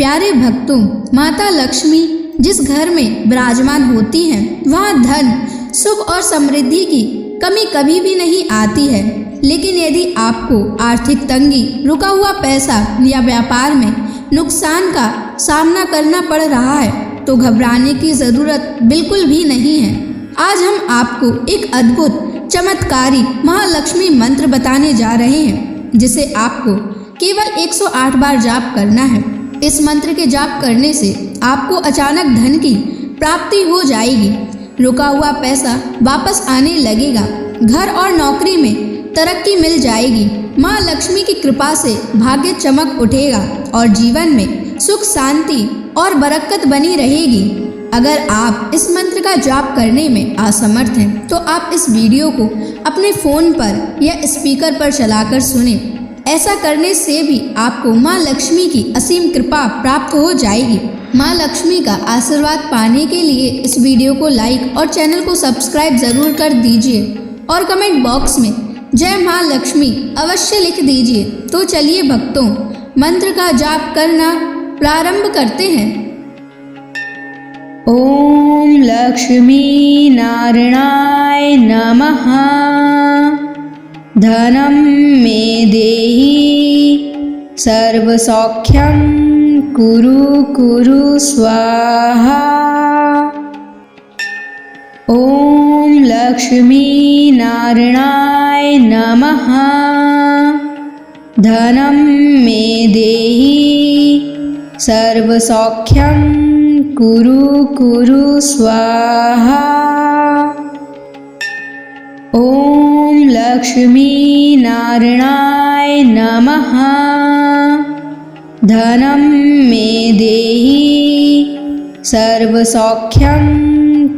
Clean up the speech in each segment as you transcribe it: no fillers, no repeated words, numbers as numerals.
प्यारे भक्तों, माता लक्ष्मी जिस घर में विराजमान होती हैं, वहाँ धन, सुख और समृद्धि की कमी कभी भी नहीं आती है। लेकिन यदि आपको आर्थिक तंगी, रुका हुआ पैसा या व्यापार में नुकसान का सामना करना पड़ रहा है तो घबराने की ज़रूरत बिल्कुल भी नहीं है। आज हम आपको एक अद्भुत चमत्कारी महालक्ष्मी मंत्र बताने जा रहे हैं, जिसे आपको केवल 108 बार जाप करना है। इस मंत्र के जाप करने से आपको अचानक धन की प्राप्ति हो जाएगी, रुका हुआ पैसा वापस आने लगेगा, घर और नौकरी में तरक्की मिल जाएगी, माँ लक्ष्मी की कृपा से भाग्य चमक उठेगा और जीवन में सुख, शांति और बरकत बनी रहेगी। अगर आप इस मंत्र का जाप करने में असमर्थ हैं तो आप इस वीडियो को अपने फ़ोन पर या स्पीकर पर चलाकर सुने। ऐसा करने से भी आपको माँ लक्ष्मी की असीम कृपा प्राप्त हो जाएगी। माँ लक्ष्मी का आशीर्वाद पाने के लिए इस वीडियो को लाइक और चैनल को सब्सक्राइब ज़रूर कर दीजिए और कमेंट बॉक्स में जय माँ लक्ष्मी अवश्य लिख दीजिए। तो चलिए भक्तों, मंत्र का जाप करना प्रारंभ करते हैं। ओम लक्ष्मी नारायणाय नमः। धनं मे देहि सर्वसौख्यं कुरु कुरु स्वाहा। ओम लक्ष्मी नारायणाय नमः। धनं मे देहि सर्वसौख्यं कुरु कुरु स्वाहा। ओम लक्ष्मी नारायणाय नमः। धनं मे देहि सर्वसौख्यं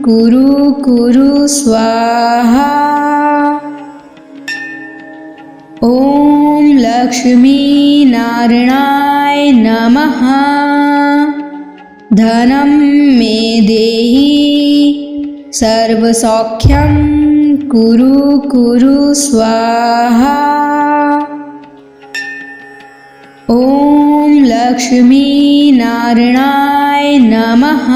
कुरु कुरु स्वाहा। ओम लक्ष्मी नारायणाय नमः। धनं मे देहि सर्वसौख्यं कुरु कुरु स्वाहा। ओम लक्ष्मी नारायणाय नमः।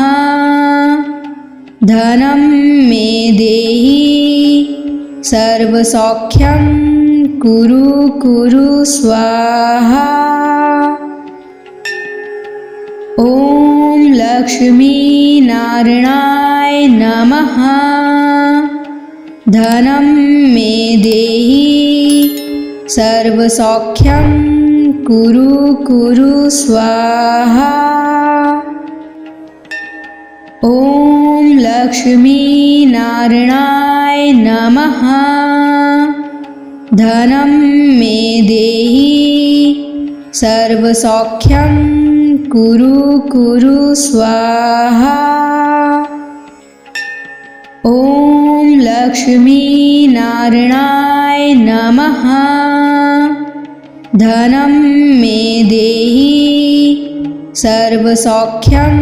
धनं मे देहि सर्वसौख्यं कुरु कुरु स्वाहा। ओम लक्ष्मी नारायणाय नमः। धनं मे देहि सर्वसौख्यं कुरु कुरु स्वाहा। ओम लक्ष्मी नारायणाय नमः। धनं मे देहि सर्वसौख्यं कुरु कुरु स्वाहा। ओम लक्ष्मी नारायणाय नमः। धनं मे देहि सर्वसौख्यं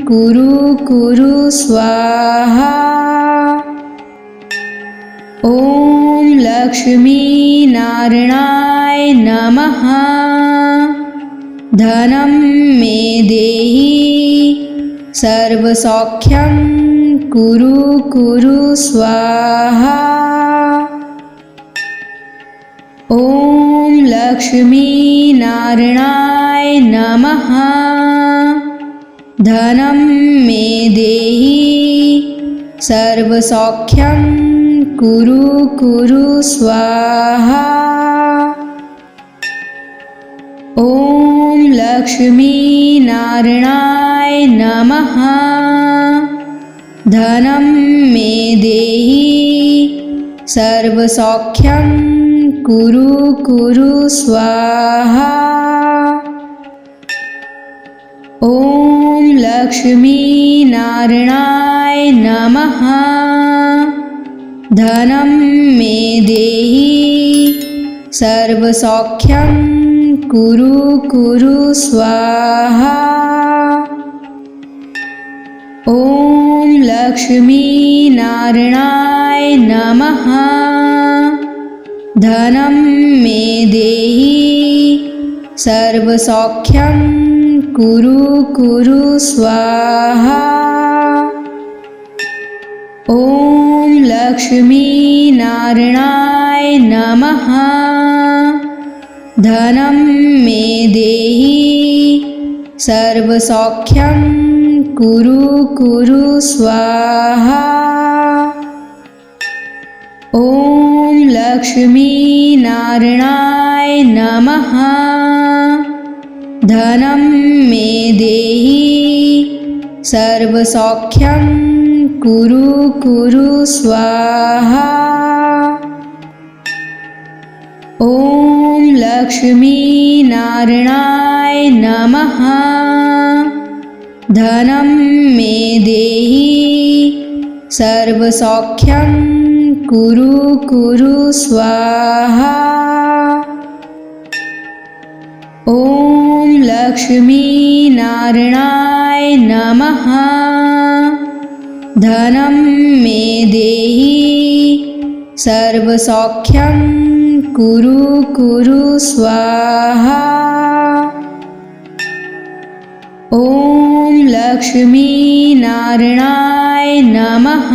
कुरु कुरु स्वाहा। ओम लक्ष्मी नारायणाय नमः। धनं मे देहि सर्वसौख्यं कुरु कुरु स्वाहा। ओम लक्ष्मी नारायणाय नमः। धनं मे देहि सर्वसौख्यं कुरु कुरु स्वाहा। ओम लक्ष्मी नारायणाय नमः। धनं मे देहि सर्वसौख्यं कुरु कुरु स्वाहा। ओम लक्ष्मी नारायणाय नमः। धनं मे देहि सर्वसौख्यं कुरु कुरु स्वाहा। ओम लक्ष्मी नारायणाय नमः। धनं मे देहि सर्वसौख्यं कुरु कुरु स्वाहा। ॐ लक्ष्मी नारायणाय नमः। धनं मे देहि सर्वसौख्यं कुरु कुरु स्वाहा। ॐ लक्ष्मी नारायणाय नमः। धनं मे देहि सर्वसौख्यं कुरु कुरु स्वाहा। ॐ लक्ष्मी नारायणाय नमः। धनं मे देहि सर्वसौख्यं कुरु कुरु स्वाहा। ॐ लक्ष्मी नारायणाय नमः। धनं मे देहि सर्वसौख्यं कुरु कुरु स्वाहा। ॐ लक्ष्मी नारायणाय नमः।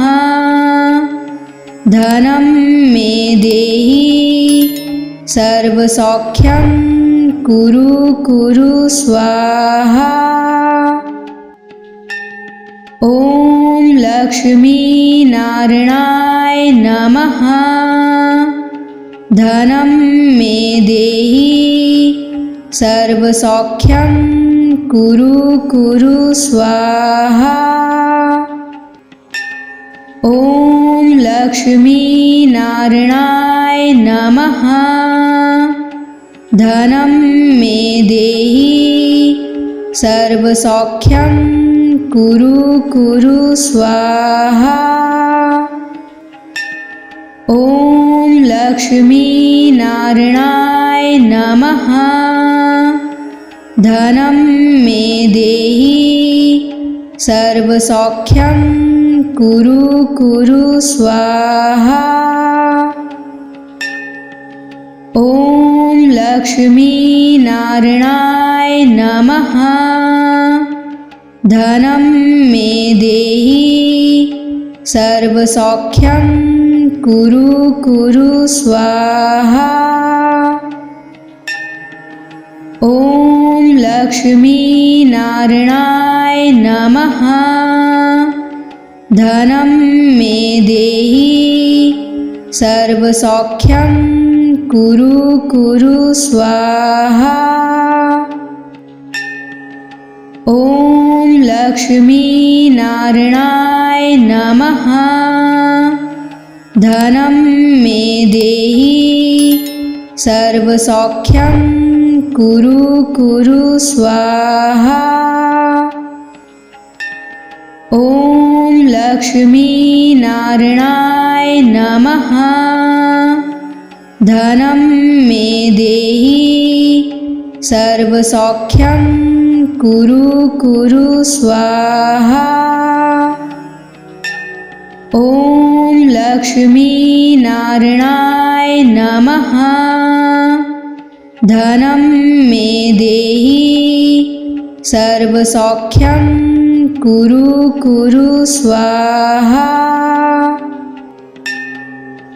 धनं मे देहि सर्वसौख्यं कुरु कुरु स्वाहा। ॐ लक्ष्मी नारायणाय नमः। धनं मे देहि सर्वसौख्यं कुरु कुरु स्वाहा। ॐ लक्ष्मी नारायणाय नमः। धनं मे देहि सर्वसौख्यं कुरु कुरु स्वाहा। ॐ लक्ष्मी नारायणाय नमः। धनं मे देहि सर्वसौख्यं कुरु कुरु स्वाहा। ॐ लक्ष्मी नारायणाय नमः। धनं मे देहि सर्वसौख्यं कुरु कुरु स्वाहा। ॐ लक्ष्मी नारायणाय नमः। धनं मे देहि सर्वसौख्यं कुरु कुरु स्वाहा। ॐ लक्ष्मी नारायणाय नमः। धनं मे देहि सर्वसौख्यं कुरु कुरु स्वाहा। ॐ लक्ष्मी नारायणाय नमः। धनं मे देहि सर्वसौख्यं कुरु कुरु स्वाहा। ॐ लक्ष्मी नारायणाय नमः। धनं मे देहि सर्वसौख्यं कुरु कुरु स्वाहा।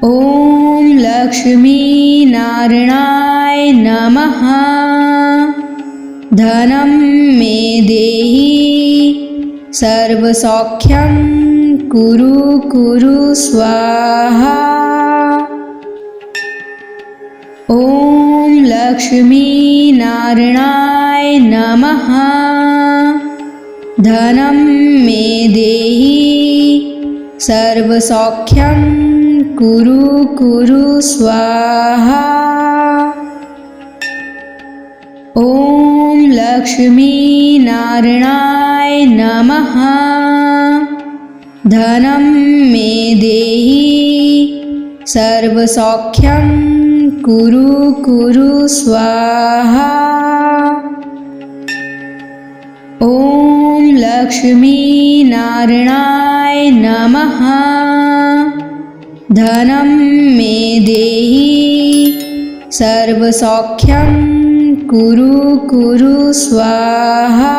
ॐ लक्ष्मी नारायणाय नमः। धनं मे देहि सर्वसौख्यं कुरु कुरु स्वाहा। ॐ लक्ष्मी नारायणाय नमः। धनं मे देहि सर्वसौख्यं कुरु कुरु स्वाहा। ॐ लक्ष्मी नारायणाय नमः। धनं मे देहि सर्वसौख्यं कुरु कुरु स्वाहा। ॐ लक्ष्मी नारायणाय नमः। धनं मे देहि सर्वसौख्यं कुरु कुरु स्वाहा।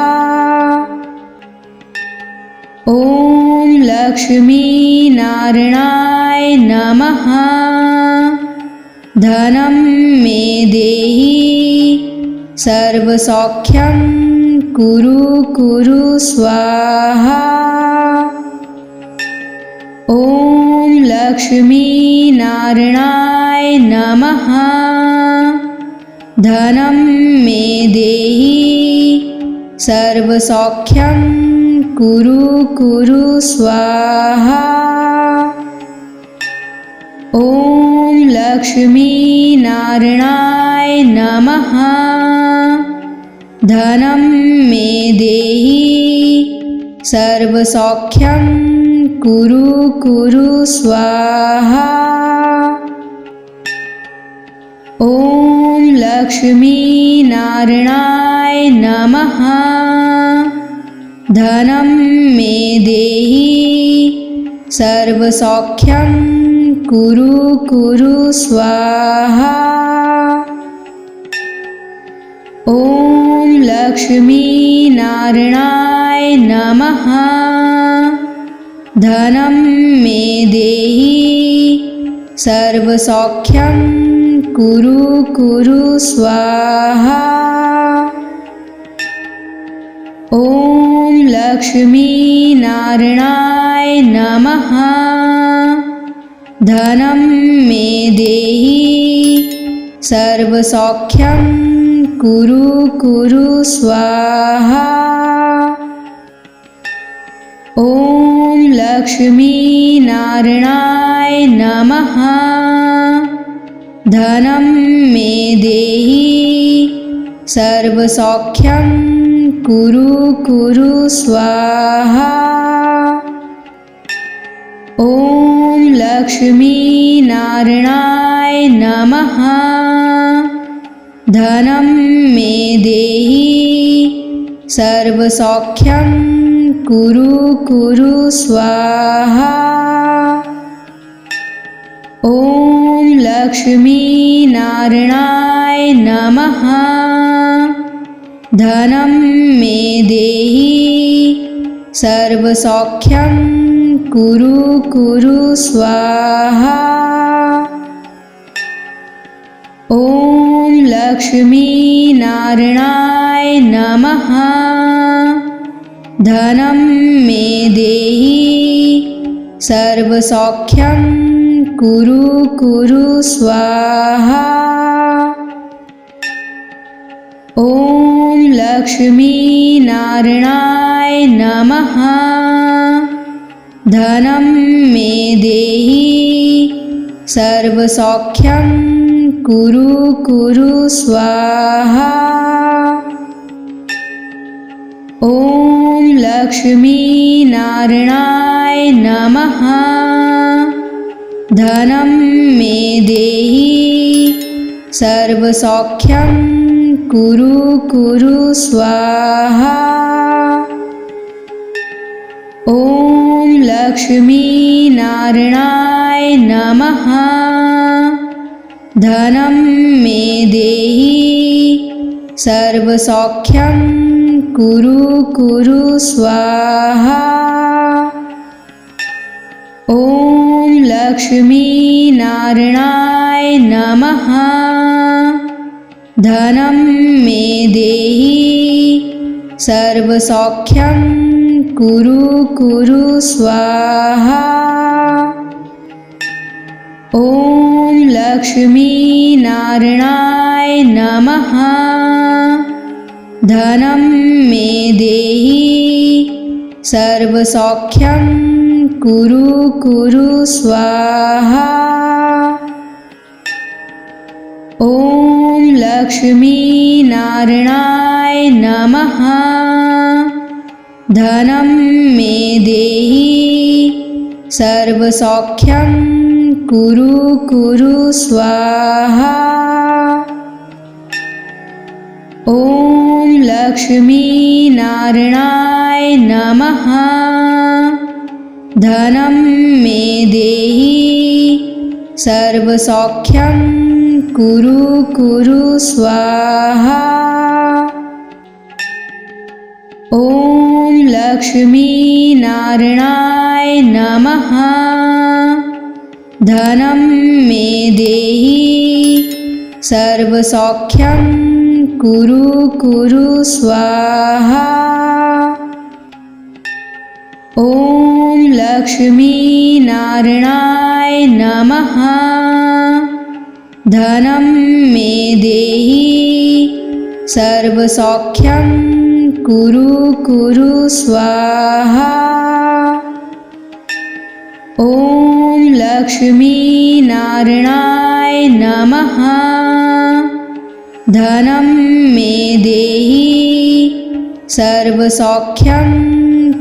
ॐ लक्ष्मीनारायणाय नमः। धनं मे देहि सर्वसौख्यं कुरु कुरु स्वाहा। ॐ लक्ष्मीनारायणाय नमः। धनं मे देहि सर्वसौख्यं कुरु कुरु स्वाहा। ॐ लक्ष्मीनारायणाय नमः। धनं मे देहि सर्वसौख्यं कुरु कुरु स्वाहा। ॐ लक्ष्मीनारायणाय नमः। धनं मे देहि सर्वसौख्यं कुरु कुरु स्वाहा। ॐ लक्ष्मीनारायणाय नमः। धनं मे देहि सर्वसौख्यं कुरु कुरु स्वाहा। ॐ लक्ष्मीनारायणाय नमः। धनं मे देहि सर्वसौख्यं कुरु कुरु स्वाहा। ॐ लक्ष्मीनारायणाय नमः। धनं मे देहि सर्वसौख्यं कुरु कुरु स्वाहा। ॐ लक्ष्मीनारायणाय नमः। धनं मे देहि सर्वसौख्यं कुरु कुरु स्वाहा। ॐ लक्ष्मीनारायणाय नमः। धनं मे देहि सर्वसौख्यं कुरु कुरु स्वाहा। ॐ लक्ष्मीनारायणाय नमः। धनं मे देहि सर्वसौख्यं कुरु कुरु स्वाहा। ॐ लक्ष्मीनारायणाय नमः। धनं मे देहि सर्वसौख्यं कुरु कुरु स्वाहा। ॐ लक्ष्मीनारायणाय नमः। धनं मे देहि सर्वसौख्यं कुरु कुरु स्वाहा। ॐ लक्ष्मीनारायणाय नमः। धनं मे देहि सर्वसौख्यं कुरु कुरु स्वाहा। ॐ लक्ष्मीनारायणाय नमः। धनं मे देहि सर्वसौख्यं कुरु कुरु स्वाहा। ॐ लक्ष्मीनारायणाय नमः। धनं मे देहि सर्वसौख्यं कुरु कुरु स्वाहा। ॐ लक्ष्मीनारायणाय नमः। धनं मे देहि सर्वसौख्यं कुरु कुरु स्वाहा। ॐ लक्ष्मीनारायणाय नमः। धनं मे देहि सर्वसौख्यं कुरु कुरु स्वाहा। ॐ लक्ष्मी नारायणाय नमः। धनं मे देहि सर्वसौख्यं कुरु कुरु स्वाहा। ॐ लक्ष्मी नारायणाय नमः। धनं मे देहि सर्वसौख्यं कुरु कुरु स्वाहा। ॐ लक्ष्मी नारायणाय नमः। धनं मे देहि सर्वसौख्यं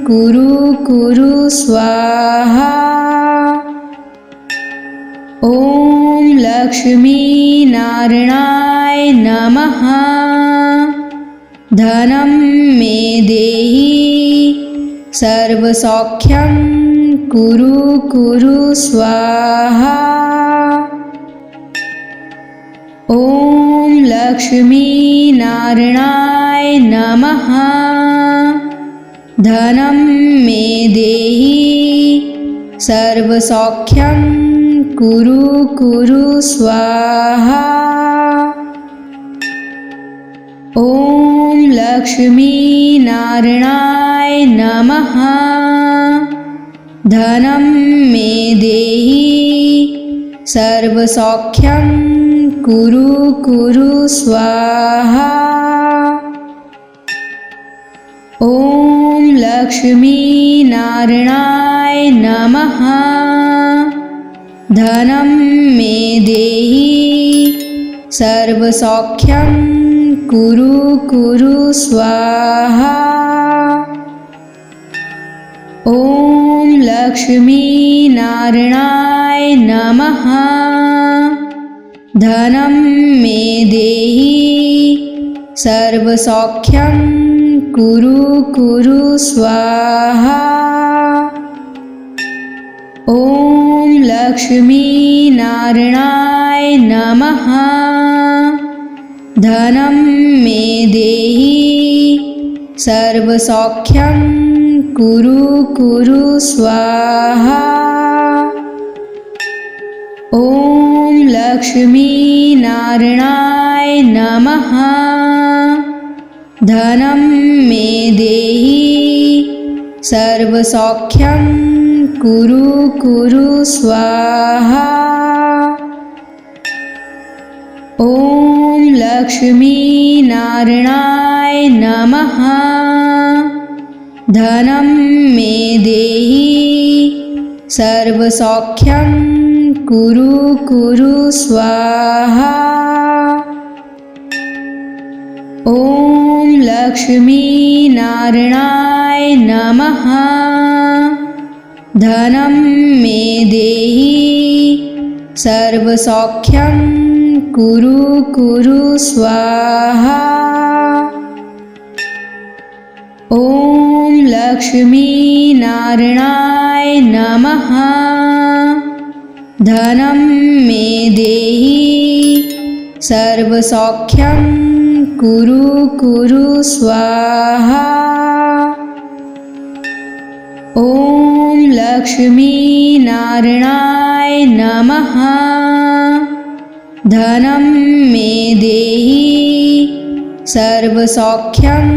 कुरु कुरु स्वाहा। ॐ लक्ष्मी नारायणाय नमः। धनं मे देहि सर्वसौख्यं कुरु कुरु स्वाहा। ॐ लक्ष्मी नारायणाय नमः। धनं मे देहि सर्वसौख्यं कुरु कुरु स्वाहा। ॐ लक्ष्मी नारायणाय नमः। धनं मे देहि सर्वसौख्यं कुरु कुरु स्वाहा। ॐ लक्ष्मी नारायणाय नमः। धनं मे देहि सर्वसौख्यं कुरु कुरु स्वाहा। ॐ लक्ष्मी नारायणाय नमः। धनं मे देहि सर्वसौख्यं कुरु कुरु स्वाहा। ॐ लक्ष्मी नारायणाय नमः। धनं मे देहि सर्वसौख्यं कुरु कुरु स्वाहा। ॐ लक्ष्मी नारायणाय नमः। धनं मे देहि सर्वसौख्यं कुरु कुरु स्वाहा। ॐ लक्ष्मी नारायणाय नमः। धनं मे देहि सर्वसौख्यं कुरु कुरु स्वाहा। ॐ लक्ष्मी नारायणाय नमः। धनं मे देहि सर्वसौख्यं कुरु कुरु स्वाहा। ॐ लक्ष्मी नारायणाय नमः। धनं मे देहि सर्वसौख्यं कुरु कुरु स्वाहा। ॐ लक्ष्मी नारायणाय नमः। धनं मे देहि सर्वसौख्यं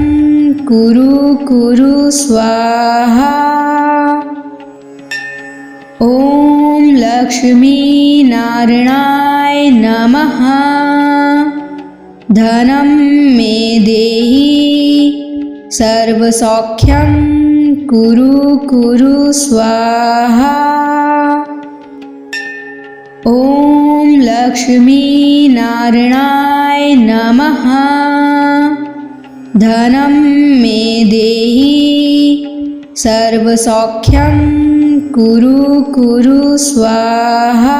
कुरु कुरु स्वाहा। ॐ लक्ष्मी नारायणाय नमः। धनं मे देहि सर्वसौख्यं कुरु कुरु स्वाहा। ॐ लक्ष्मी नारायणाय नमः। धनं मे देहि सर्वसौख्यं कुरु कुरु स्वाहा।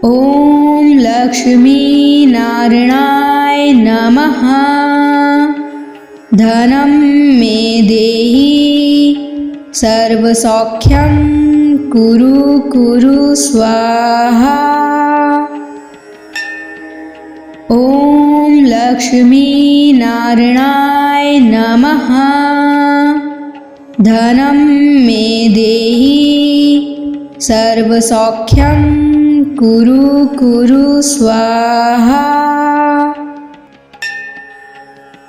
ॐ लक्ष्मी नारायणाय नमः। धनं मे देहि सर्वसौख्यं कुरु कुरु स्वाहा। लक्ष्मीनारायणाय नमः। धनं मे देहि सर्वसौख्यं कुरु कुरु स्वाहा।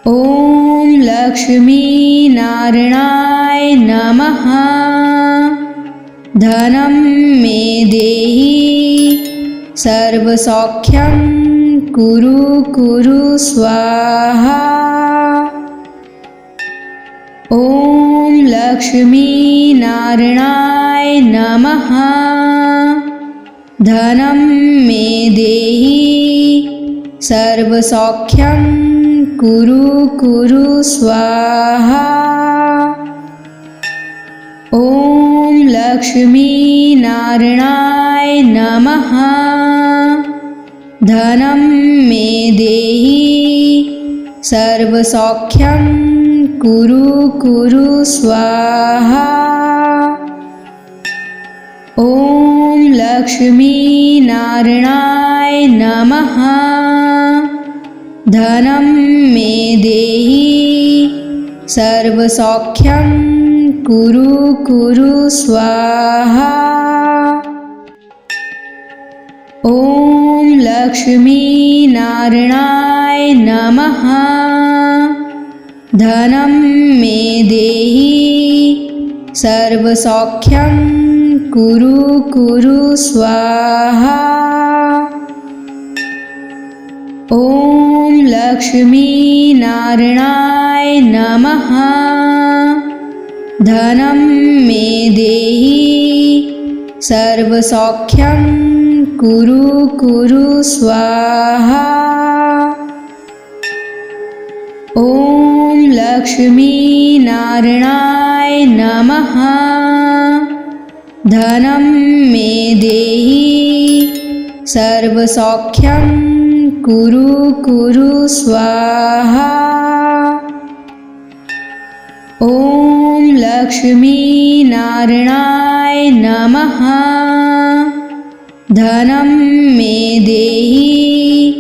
ॐ लक्ष्मीनारायणाय नमः। धनं मे देहि सर्वसौख्यं कुरु कुरु स्वाहा। ॐ लक्ष्मीनारायणाय नमः। धनं मे देहि सर्वसौख्यं कुरु कुरु स्वाहा। ॐ लक्ष्मीनारायणाय नमः। धनं मे देहि सर्वसौख्यं कुरु कुरु स्वाहा। ॐ लक्ष्मीनारायणाय नमः। धनं मे देहि सर्वसौख्यं कुरु कुरु स्वाहा। ॐ लक्ष्मीनारायणाय नमः। धनं मे देहि सर्वसौख्यं कुरु कुरु स्वाहा। ॐ लक्ष्मीनारायणाय नमः। धनं मे देहि सर्वसौख्यं कुरु कुरु स्वाहा। ॐ लक्ष्मीनारायणाय नमः। धनं मे देहि सर्वसौख्यं कुरु कुरु स्वाहा। ॐ लक्ष्मीनारायणाय नमः। धनं मे देहि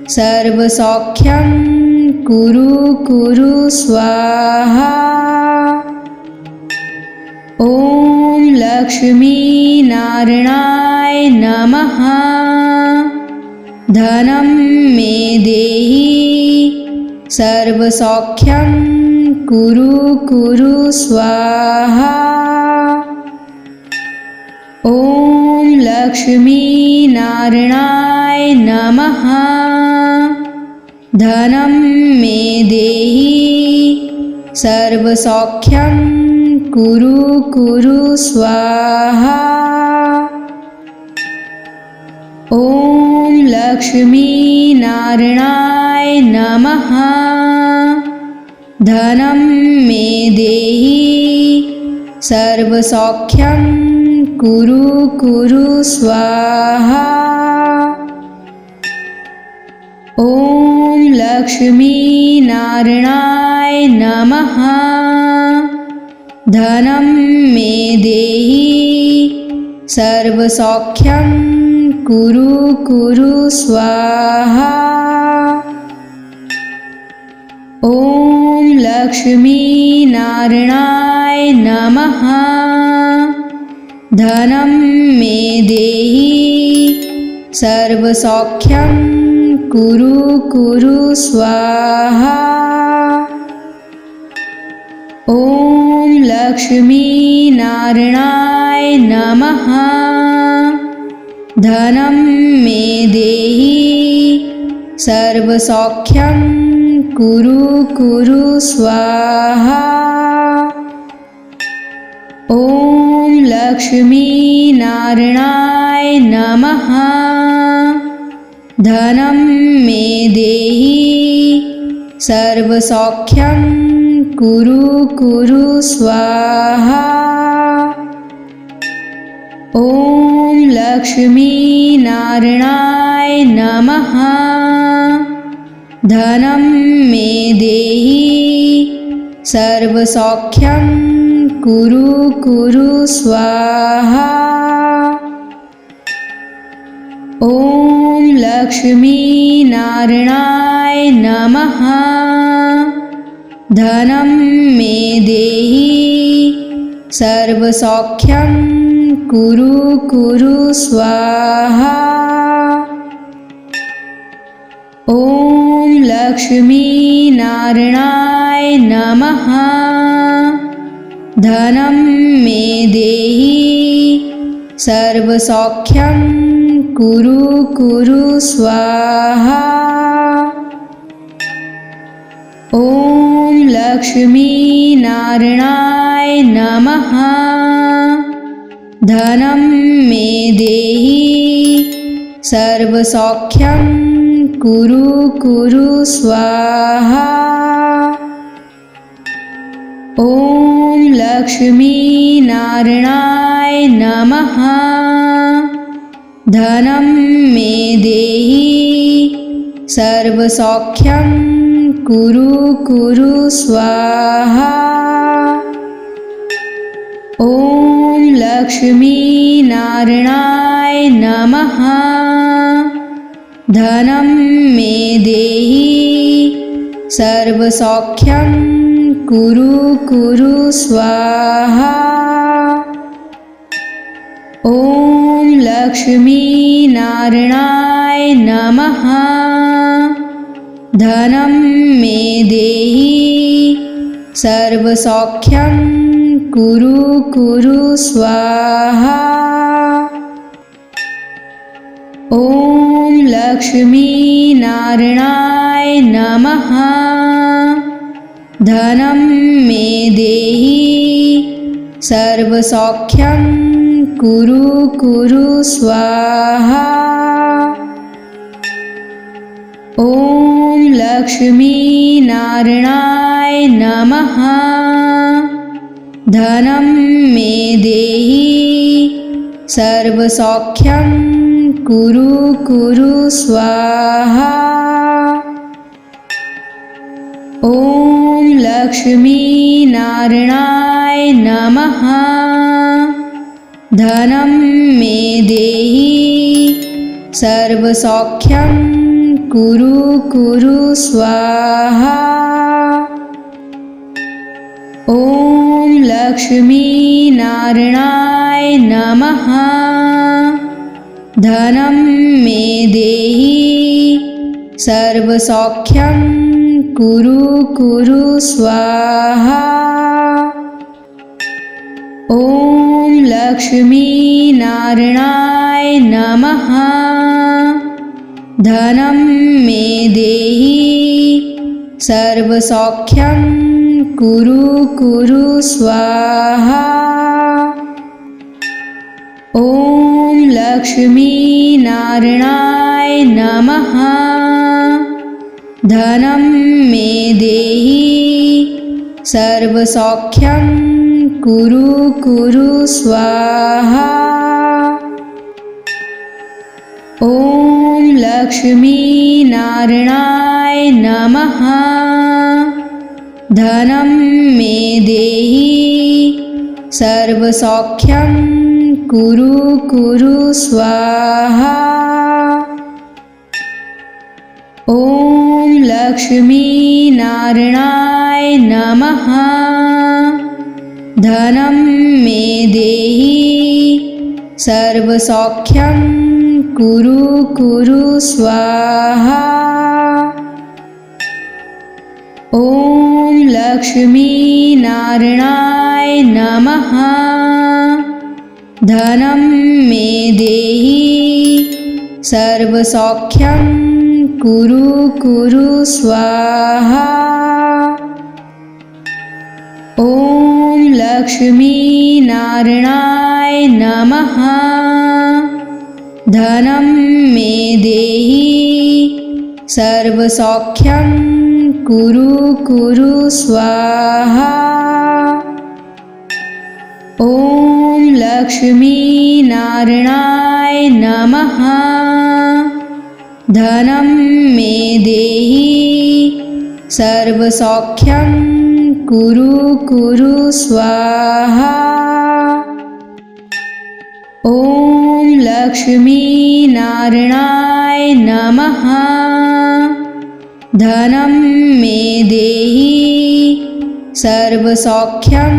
सर्वसौख्यं कुरु कुरु स्वाहा। ॐ लक्ष्मीनारायणाय नमः। धनं मे देहि सर्वसौख्यं कुरु कुरु स्वाहा। ॐ लक्ष्मीनारायणाय नमः। धनं मे देहि सर्वसौख्यं कुरु कुरु स्वाहा। ॐ लक्ष्मीनारायणाय नमः। धनं मे देहि सर्वसौख्यं कुरु कुरु स्वाहा। ॐ लक्ष्मीनारायणाय नमः। धनं मे देहि सर्वसौख्यं कुरु कुरु स्वाहा। ॐ लक्ष्मीनारायणाय नमः। धनं मे देहि सर्वसौख्यं कुरु कुरु स्वाहा। ॐ लक्ष्मीनारायणाय नमः। धनं मे देहि सर्वसौख्यं कुरु कुरु स्वाहा। ॐ लक्ष्मीनारायणाय नमः। धनं मे देहि सर्वसौख्यं कुरु कुरु स्वाहा। ॐ लक्ष्मीनारायणाय नमः। धनं मे देहि सर्वसौख्यं कुरु कुरु स्वाहा। ॐ लक्ष्मीनारायणाय नमः। धनं मे देहि सर्वसौख्यं कुरु कुरु स्वाहा। ॐ लक्ष्मीनारायणाय नमः। धनं मे देहि सर्वसौख्यं कुरु कुरु स्वाहा। ॐ लक्ष्मीनारायणाय नमः। धनं मे देहि सर्वसौख्यं कुरु कुरु स्वाहा। ॐ लक्ष्मीनारायणाय नमः। धनं मे देहि सर्वसौख्यं कुरु कुरु स्वाहा। ॐ लक्ष्मीनारायणाय नमः। धनं मे देहि सर्वसौख्यं कुरु कुरु स्वाहा। ॐ लक्ष्मीनारायणाय नमः। धनं मे देहि सर्वसौख्यं कुरु कुरु स्वाहा। ॐ लक्ष्मीनारायणाय नमः। धनं मे देहि सर्वसौख्यं कुरु कुरु स्वाहा। ॐ लक्ष्मीनारायणाय नमः। धनं मे देहि सर्वसौख्यं कुरु कुरु स्वाहा। ॐ लक्ष्मीनारायणाय नमः। धनं मे देहि सर्वसौख्यं कुरु कुरु स्वाहा। ॐ लक्ष्मीनारायणाय नमः। धनं मे देहि सर्वसौख्यं कुरु कुरु स्वाहा। ॐ लक्ष्मीनारायणाय नमः। धनं मे देहि सर्वसौख्यं कुरु कुरु स्वाहा। ॐ लक्ष्मीनारायणाय नमः। धनं मे देहि सर्वसौख्यं कुरु कुरु स्वाहा। ॐ लक्ष्मीनारायणाय नमः। धनं मे देहि सर्वसौख्यं कुरु कुरु स्वाहा। ॐ लक्ष्मीनारायणाय नमः। धनं मे देहि सर्वसौख्यं कुरु कुरु स्वाहा। ॐ लक्ष्मीनारायणाय नमः। धनं मे देहि सर्वसौख्यं कुरु कुरु स्वाहा। ॐ लक्ष्मीनारायणाय नमः। धनं मे देहि सर्वसौख्यं कुरु कुरु स्वाहा। ॐ लक्ष्मीनारायणाय नमः। धनं मे देहि सर्वसौख्यं कुरु कुरु स्वाहा। ॐ लक्ष्मीनारायणाय नमः। धनं मे देहि सर्वसौख्यं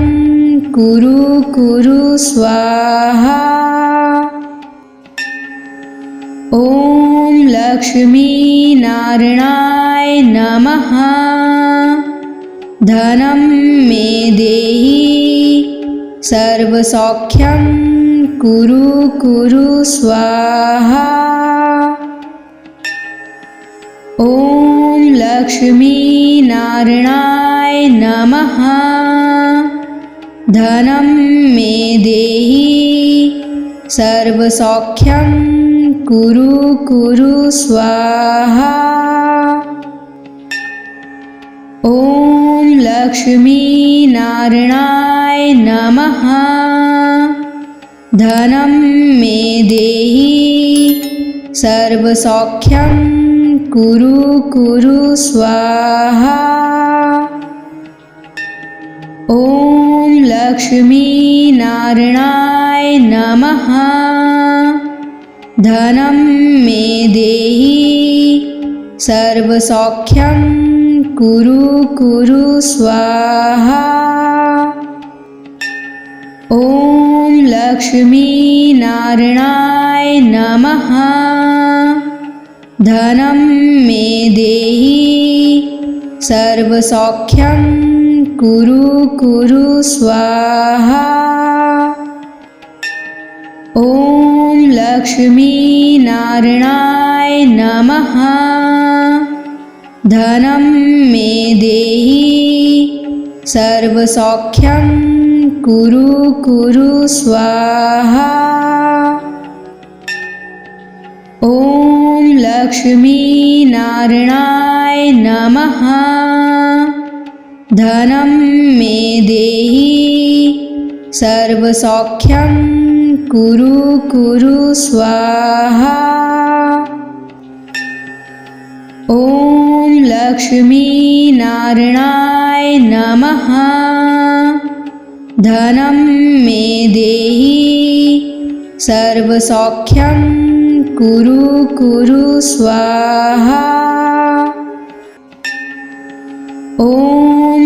कुरु कुरु स्वाहा। ॐ लक्ष्मीनारायणाय नमः। धनं मे देहि सर्वसौख्यं कुरु कुरु स्वाहा। ॐ लक्ष्मीनारायणाय नमः। धनं मे देहि सर्वसौख्यं कुरु कुरु स्वाहा। ॐ लक्ष्मीनारायणाय नमः। धनं मे देहि सर्वसौख्यं कुरु कुरु स्वाहा। ॐ लक्ष्मीनारायणाय नमः। धनं मे देहि सर्वसौख्यं कुरु कुरु स्वाहा। ॐ लक्ष्मीनारायणाय नमः। धनं मे देहि सर्वसौख्यं कुरु कुरु स्वाहा। ॐ लक्ष्मीनारायणाय नमः। धनं मे देहि सर्वसौख्यं कुरु कुरु स्वाहा। ॐ लक्ष्मीनारायणाय नमः। धनं मे देहि सर्वसौख्यं कुरु कुरु स्वाहा। ॐ लक्ष्मीनारायणाय नमः। धनं मे देहि सर्वसौख्यं कुरु कुरु स्वाहा। ॐ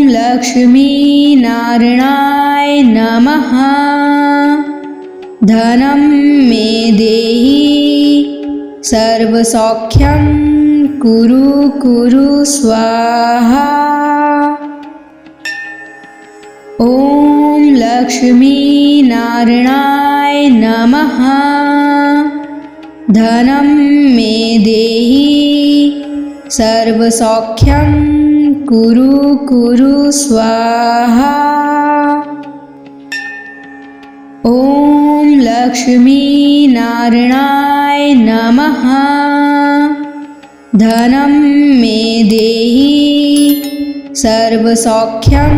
लक्ष्मीनारायणाय नमः। धनं मे देहि सर्वसौख्यं कुरु कुरु स्वाहा। ॐ लक्ष्मीनारायणाय नमः। धनं मे देहि सर्वसौख्यं कुरु कुरु स्वाहा। ॐ लक्ष्मीनारायणाय नमः। धनं मे देहि सर्वसौख्यं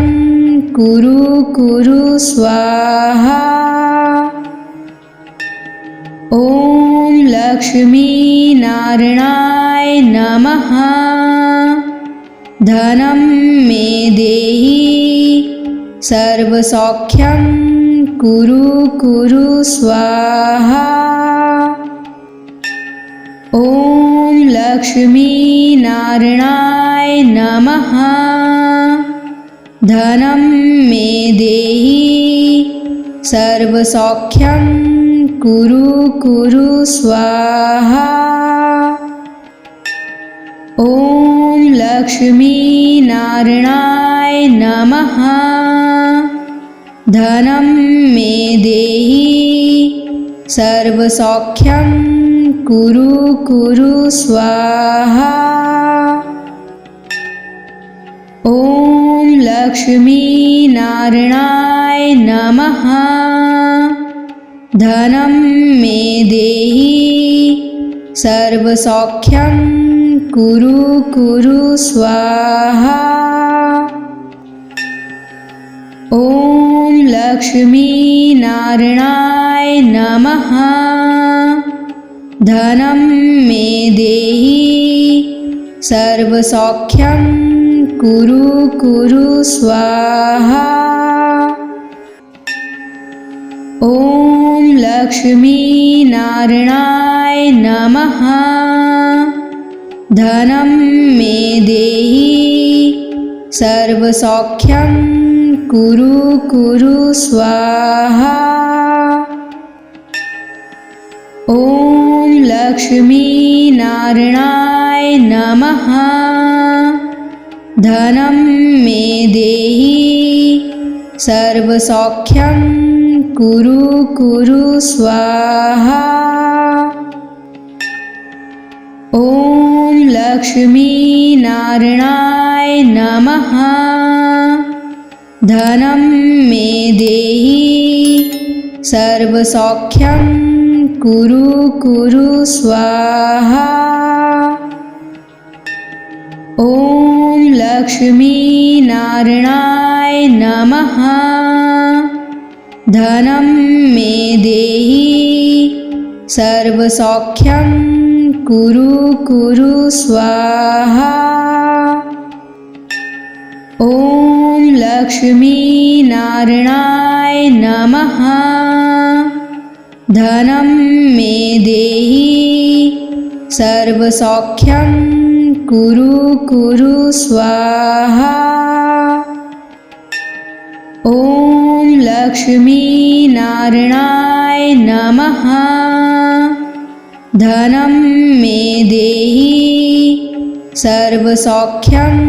कुरु कुरु स्वाहा। ॐ लक्ष्मीनारायणाय नमः। धनं मे देहि सर्वसौख्यं कुरु कुरु स्वाहा। ॐ लक्ष्मीनारायणाय नमः। धनं मे देहि सर्वसौख्यं कुरु कुरु स्वाहा। ॐ लक्ष्मीनारायणाय नमः। धनं मे देहि सर्वसौख्यं कुरु कुरु स्वाहा। ॐ लक्ष्मीनारायणाय नमः। धनं मे देहि सर्वसौख्यं कुरु कुरु स्वाहा। ॐ लक्ष्मीनारायणाय नमः। धनं मे देहि सर्वसौख्यं कुरु कुरु स्वाहा। ॐ लक्ष्मीनारायणाय नमः। धनं मे देहि सर्वसौख्यं कुरु कुरु स्वाहा। ॐ लक्ष्मीनारायणाय नमः। धनं मे देहि सर्वसौख्यं कुरु कुरु स्वाहा। ॐ लक्ष्मीनारायणाय नमः। धनं मे देहि सर्वसौख्यं कुरु कुरु स्वाहा। ॐ लक्ष्मीनारायणाय नमः। धनं मे देहि सर्वसौख्यं कुरु कुरु स्वाहा। ॐ लक्ष्मीनारायणाय नमः। धनं मे देहि सर्वसौख्यं कुरु कुरु स्वाहा। ॐ लक्ष्मीनारायणाय नमः। धनं मे देहि सर्वसौख्यं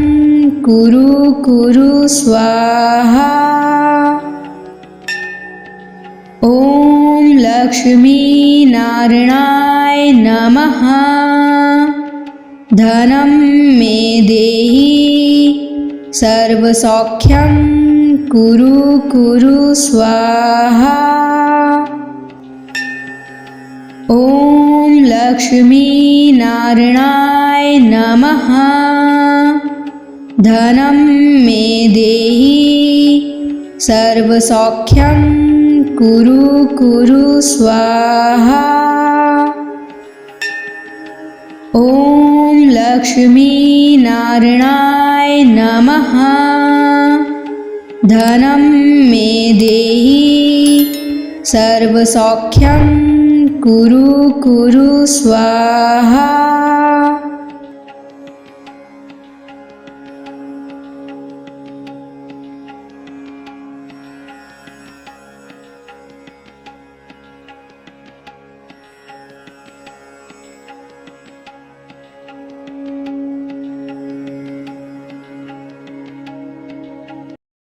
कुरु कुरु स्वाहा। ॐ लक्ष्मीनारायणाय नमः। धनं मे देहि सर्वसौख्यं कुरु कुरु स्वाहा। ॐ लक्ष्मीनारायणाय नमः। धनं मे देहि सर्वसौख्यं कुरु कुरु स्वाहा। ॐ लक्ष्मीनारायणाय नमः। धनं मे देहि सर्वसौख्यं कुरु कुरु स्वाहा।